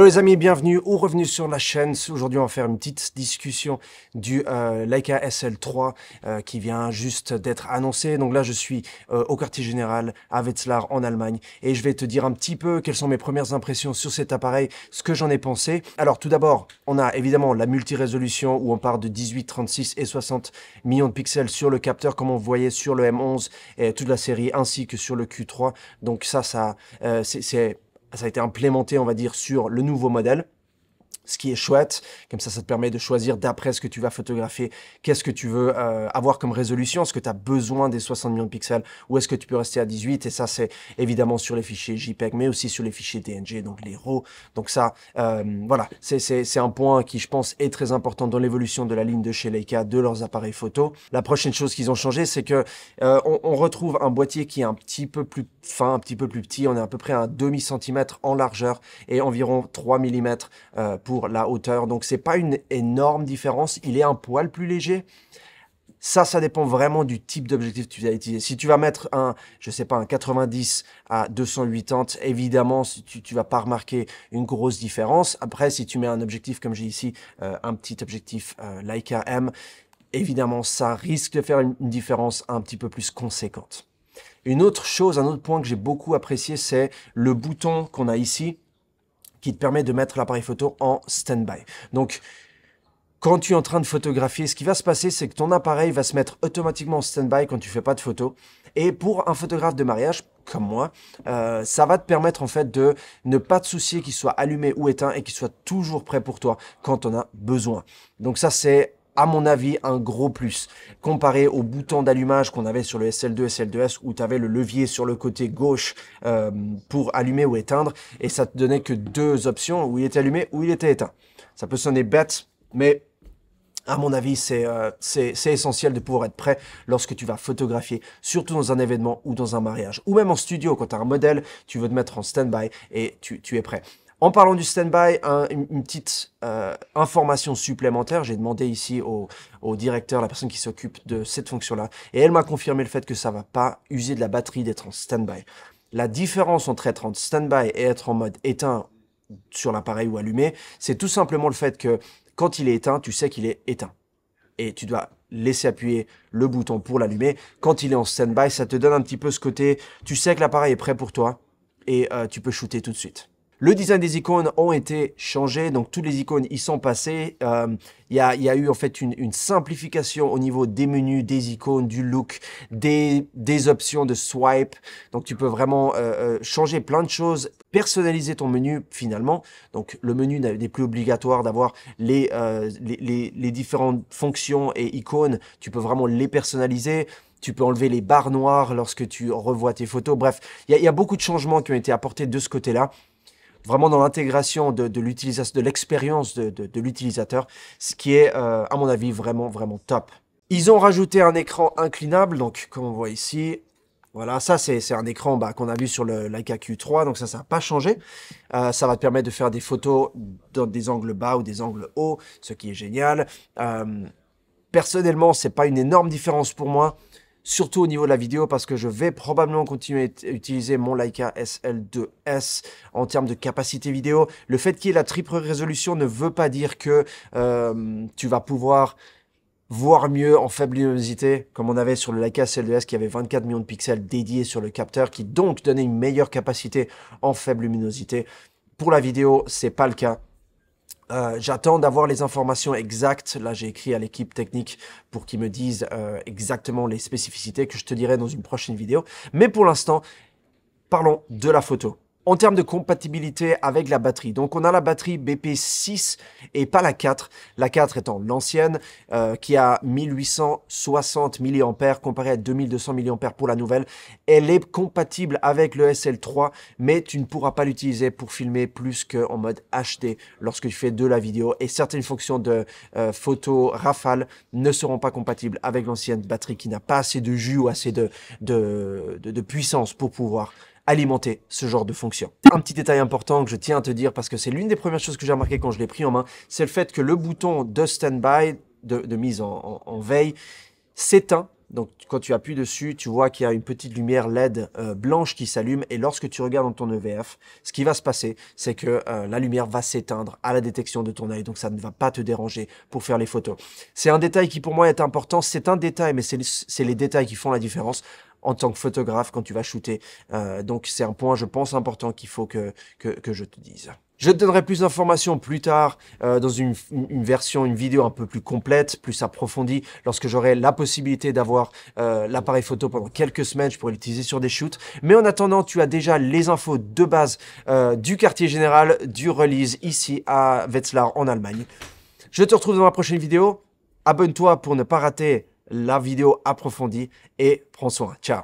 les amis, bienvenue ou revenus sur la chaîne. Aujourd'hui on va faire une petite discussion du Leica SL3 qui vient juste d'être annoncé. Donc là je suis au quartier général à Wetzlar en Allemagne et je vais te dire un petit peu quelles sont mes premières impressions sur cet appareil, ce que j'en ai pensé. Alors tout d'abord, on a évidemment la multi-résolution où on part de 18, 36 et 60 millions de pixels sur le capteur comme on voyait sur le M11 et toute la série ainsi que sur le Q3. Donc ça a été implémenté, on va dire, sur le nouveau modèle, ce qui est chouette. Comme ça te permet de choisir d'après ce que tu vas photographier, qu'est-ce que tu veux avoir comme résolution, est-ce que tu as besoin des 60 millions de pixels ou est-ce que tu peux rester à 18, et ça c'est évidemment sur les fichiers JPEG, mais aussi sur les fichiers DNG, donc les RAW. Donc ça, voilà, c'est un point qui je pense est très important dans l'évolution de la ligne de chez Leica, de leurs appareils photo. La prochaine chose qu'ils ont changé, c'est que on retrouve un boîtier qui est un petit peu plus fin, un petit peu plus petit. On est à peu près à un demi-centimètre en largeur et environ 3 mm pour la hauteur. Donc c'est pas une énorme différence. Il est un poil plus léger. Ça dépend vraiment du type d'objectif que tu vas utiliser. Si tu vas mettre je sais pas, un 90 à 280, évidemment, tu vas pas remarquer une grosse différence. Après, si tu mets un objectif comme j'ai ici, un petit objectif Leica M, évidemment, ça risque de faire une différence un petit peu plus conséquente. Une autre chose, un autre point que j'ai beaucoup apprécié, c'est le bouton qu'on a ici qui te permet de mettre l'appareil photo en stand-by. Donc, quand tu es en train de photographier, ce qui va se passer, c'est que ton appareil va se mettre automatiquement en stand-by quand tu fais pas de photos. Et pour un photographe de mariage, comme moi, ça va te permettre en fait de ne pas te soucier qu'il soit allumé ou éteint et qu'il soit toujours prêt pour toi quand on a besoin. Donc ça, c'est à mon avis, un gros plus, comparé au bouton d'allumage qu'on avait sur le SL2, SL2S, où tu avais le levier sur le côté gauche pour allumer ou éteindre, et ça te donnait que deux options, où il était allumé ou il était éteint. Ça peut sonner bête, mais à mon avis, c'est essentiel de pouvoir être prêt lorsque tu vas photographier, surtout dans un événement ou dans un mariage, ou même en studio, quand tu as un modèle, tu veux te mettre en stand-by et tu es prêt. En parlant du stand-by, une petite information supplémentaire. J'ai demandé ici au directeur, la personne qui s'occupe de cette fonction-là, et elle m'a confirmé le fait que ça ne va pas user de la batterie d'être en stand-by. La différence entre être en stand-by et être en mode éteint sur l'appareil ou allumé, c'est tout simplement le fait que quand il est éteint, tu sais qu'il est éteint. Et tu dois laisser appuyer le bouton pour l'allumer. Quand il est en stand-by, ça te donne un petit peu ce côté, tu sais que l'appareil est prêt pour toi et tu peux shooter tout de suite. Le design des icônes ont été changés, donc toutes les icônes y sont passées. Il y a eu en fait une simplification au niveau des menus, des icônes, du look, des options de swipe. Donc tu peux vraiment changer plein de choses, personnaliser ton menu finalement. Donc le menu n'est plus obligatoire d'avoir les différentes fonctions et icônes. Tu peux vraiment les personnaliser. Tu peux enlever les barres noires lorsque tu revois tes photos. Bref, il y a beaucoup de changements qui ont été apportés de ce côté-là. Vraiment dans l'intégration de l'utilisation, de l'expérience de l'utilisateur, ce qui est, à mon avis, vraiment top. Ils ont rajouté un écran inclinable, donc comme on voit ici, voilà, ça c'est un écran qu'on a vu sur le Leica Q3, donc ça n'a pas changé. Ça va te permettre de faire des photos dans des angles bas ou des angles hauts, ce qui est génial. Personnellement, c'est pas une énorme différence pour moi. Surtout au niveau de la vidéo, parce que je vais probablement continuer à utiliser mon Leica SL2S en termes de capacité vidéo. Le fait qu'il y ait la triple résolution ne veut pas dire que tu vas pouvoir voir mieux en faible luminosité, comme on avait sur le Leica SL2S qui avait 24 millions de pixels dédiés sur le capteur, qui donc donnait une meilleure capacité en faible luminosité. Pour la vidéo, c'est pas le cas. J'attends d'avoir les informations exactes. Là, j'ai écrit à l'équipe technique pour qu'ils me disent exactement les spécificités que je te dirai dans une prochaine vidéo. Mais pour l'instant, parlons de la photo. En termes de compatibilité avec la batterie, donc on a la batterie BP6 et pas la 4. La 4 étant l'ancienne qui a 1860 mAh comparé à 2200 mAh pour la nouvelle. Elle est compatible avec le SL3, mais tu ne pourras pas l'utiliser pour filmer plus qu'en mode HD lorsque tu fais de la vidéo. Et certaines fonctions de photo rafale ne seront pas compatibles avec l'ancienne batterie qui n'a pas assez de jus ou assez de puissance pour pouvoir alimenter ce genre de fonction. Un petit détail important que je tiens à te dire parce que c'est l'une des premières choses que j'ai remarqué quand je l'ai pris en main, c'est le fait que le bouton de stand-by, de mise en veille, s'éteint Donc, quand tu appuies dessus, tu vois qu'il y a une petite lumière LED blanche qui s'allume. Et lorsque tu regardes dans ton EVF, ce qui va se passer, c'est que la lumière va s'éteindre à la détection de ton œil. Donc, ça ne va pas te déranger pour faire les photos. C'est un détail qui, pour moi, est important. C'est un détail, mais c'est les détails qui font la différence en tant que photographe quand tu vas shooter. Donc, c'est un point, je pense, important qu'il faut que je te dise. Je te donnerai plus d'informations plus tard dans une vidéo un peu plus complète, plus approfondie, lorsque j'aurai la possibilité d'avoir l'appareil photo pendant quelques semaines, je pourrai l'utiliser sur des shoots. Mais en attendant, tu as déjà les infos de base du quartier général du release ici à Wetzlar en Allemagne. Je te retrouve dans ma prochaine vidéo. Abonne-toi pour ne pas rater la vidéo approfondie et prends soin. Ciao.